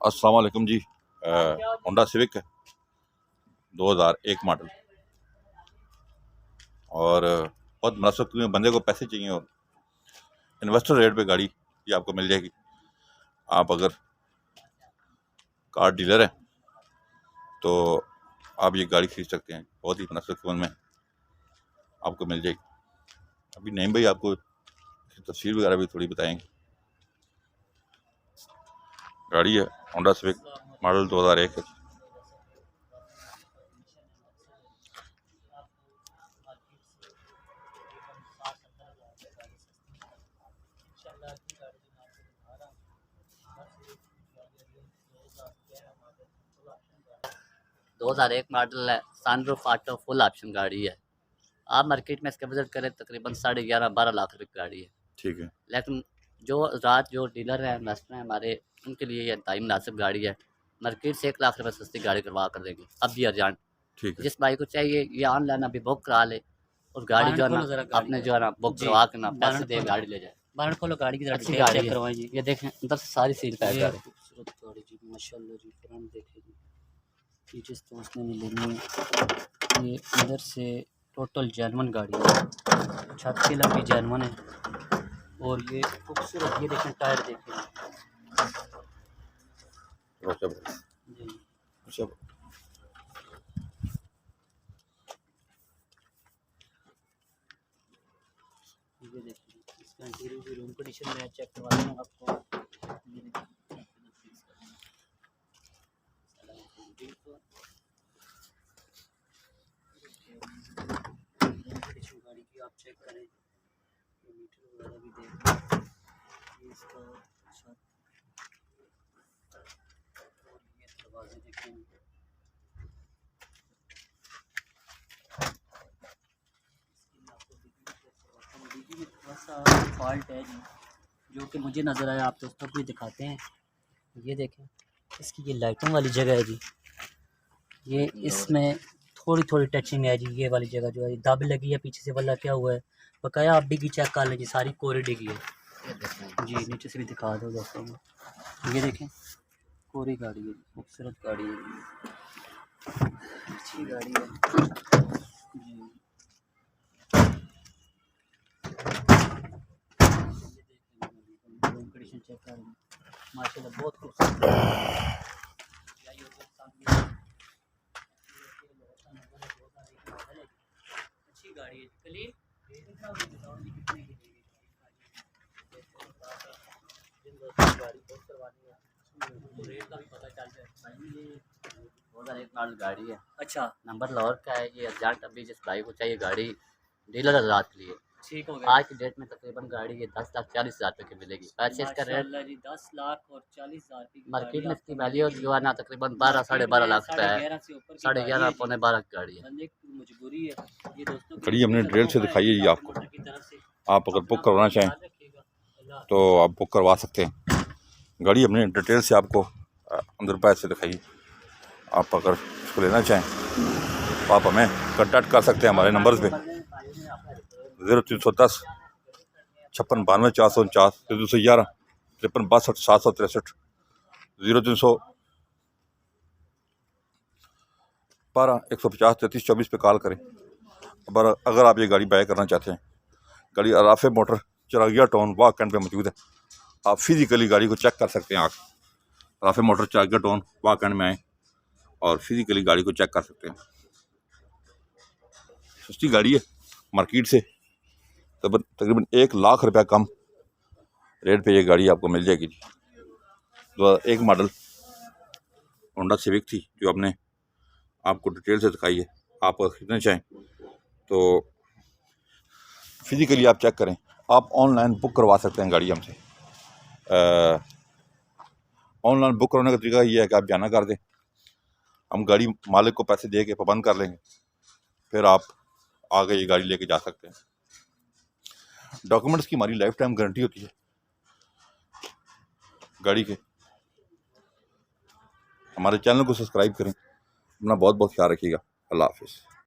अस्सलाम वालेकुम जी। Honda civic 2001 model और बहुत मुनासिब कीमत, बंदे को पैसे चाहिए और इन्वेस्टर रेट पे गाड़ी ये आपको मिल जाएगी। आप अगर कार डीलर हैं तो आप ये गाड़ी खरीद सकते हैं, बहुत ही मुनासिब कीमत में आपको मिल जाएगी। अभी नईम भाई आपको तफसील वगैरह भी थोड़ी बताएंगे। गाड़ी है होंडा सिविक मॉडल 2001 है। दो 2001 मॉडल है। सनरूफ ऑटो फुल ऑप्शन गाड़ी है। आप मार्केट में इसका बजट करें तकरीबन 11.5-12 लाख रुपए की गाड़ी है। ठीक है, लेकिन जो डीलर हैं, इन्वेस्टर हैं हमारे, उनके लिए ये इंतहाई मुनासिब गाड़ी है। मार्केट से 1 लाख रुपए सस्ती गाड़ी करवा कर देंगे अब भी अर्जेंट। ठीक है। जिस भाई को चाहिए ये ऑनलाइन अभी बुक करा ले और गाड़ी जो है ना अपने जो है ना बुक करवा के ना पैसे दे गाड़ी ले जाए। बाहर खोलो गाड़ी की तरफ अच्छी गाड़ी चेक करवाएं जी। ये देखें अंदर से सारी सील पैक गाड़ी। खूबसूरत गाड़ी जी, माशाल्लाह जी। फ्रंट देखें जी, फीचर्स तो उसने नहीं लेनी। ये अंदर से टोटल जेन्युइन गाड़ी है। छत की लंबी जेन्युइन है और ये खूबसूरत, ये देखें टायर देखें जी। ये देखिए इसका इंटीरियर भी रूम कंडीशन में चेक करवा दूँ आपको। ये देखिए गाड़ी की आप चेक करें, मीटर वगैरह भी देखें। ये इसका छत और ये दरवाजे देखें। डीजी में थोड़ा सा फॉल्ट है जी, जो कि मुझे नज़र आया। आप दोस्तों को भी दिखाते हैं। ये देखें इसकी ये लाइटिंग वाली जगह है जी, ये इसमें थोड़ी थोड़ी टचिंग है जी। ये वाली जगह जो है दब लगी है पीछे से, वाला क्या हुआ है बकाया। आप डिगी चेक कर लें जी, सारी कोरी डिगी है जी। नीचे से भी दिखा दो दोस्तों को। ये देखें कोरी गाड़ी है, खूबसूरत गाड़ी है, अच्छी गाड़ी है जी। कंडीशन चेक कर लें, माशाल्लाह बहुत खूबसूरत। अच्छी गाड़ी है कलील। गाड़ी बहुत करवानी है, रेट का भी पता चल जाए। ये 2001 मॉडल गाड़ी है। अच्छा नंबर लाहौर का है। ये अर्जेंट अभी जिस भाई को चाहिए गाड़ी डीलर हजरात के लिए ठीक हो गया। आज की डेट में तकरीबन गाड़ी ये 10,40,000 रुपये की मिलेगी। वैसे इसका रेट माशाल्लाह जी 10 लाख और 40,000 की मार्केट में गाड़ी इसकी वैल्यू जो है ना तकरीबन 12-12.5 लाख रुपए है। 11.5 से ऊपर की 11.5 पौने 12 की गाड़ी है। बंदे की मजबूरी है। ये दोस्तों गाड़ी हमने डिटेल से दिखाई है जी आपको। की तरफ से आप अगर बुक करवाना चाहें तो आप बुक करवा सकते हैं। गाड़ी हमने डिटेल से आपको अंदर पैर से दिखाई। आप अगर इसको लेना चाहें तो आप हमें कांटेक्ट कर सकते हैं हमारे नंबर्स पे 0310 56 92 449 311 53 62 763 0300 12 150 33 24 पे कॉल करें। अगर आप ये गाड़ी बाय करना चाहते हैं, गाड़ी अराफे मोटर चिरागिया टाउन वाह कैंट पे मौजूद है। आप फिजिकली गाड़ी को चेक कर सकते हैं। आप अराफे मोटर चिरागिया टाउन वाह कैंट में आए और फिजिकली गाड़ी को चेक कर सकते हैं। सस्ती गाड़ी है, मार्केट से तकरीबन 1 लाख रुपया कम रेट पे ये गाड़ी आपको मिल जाएगी। 2001 मॉडल होंडा सिविक थी जो आपने आपको डिटेल से दिखाई है। आप खरीदना चाहें तो फिजिकली आप चेक करें। आप ऑनलाइन बुक करवा सकते हैं गाड़ी हमसे। ऑनलाइन बुक करवाने का तरीका ये है कि आप जाना कर दें, हम गाड़ी मालिक को पैसे दे के पाबंद कर लेंगे, फिर आप आगे ये गाड़ी लेके जा सकते हैं। डॉक्यूमेंट्स की हमारी लाइफ टाइम गारंटी होती है गाड़ी के। हमारे चैनल को सब्सक्राइब करें। अपना बहुत बहुत ख्याल रखिएगा। अल्लाह हाफिज़।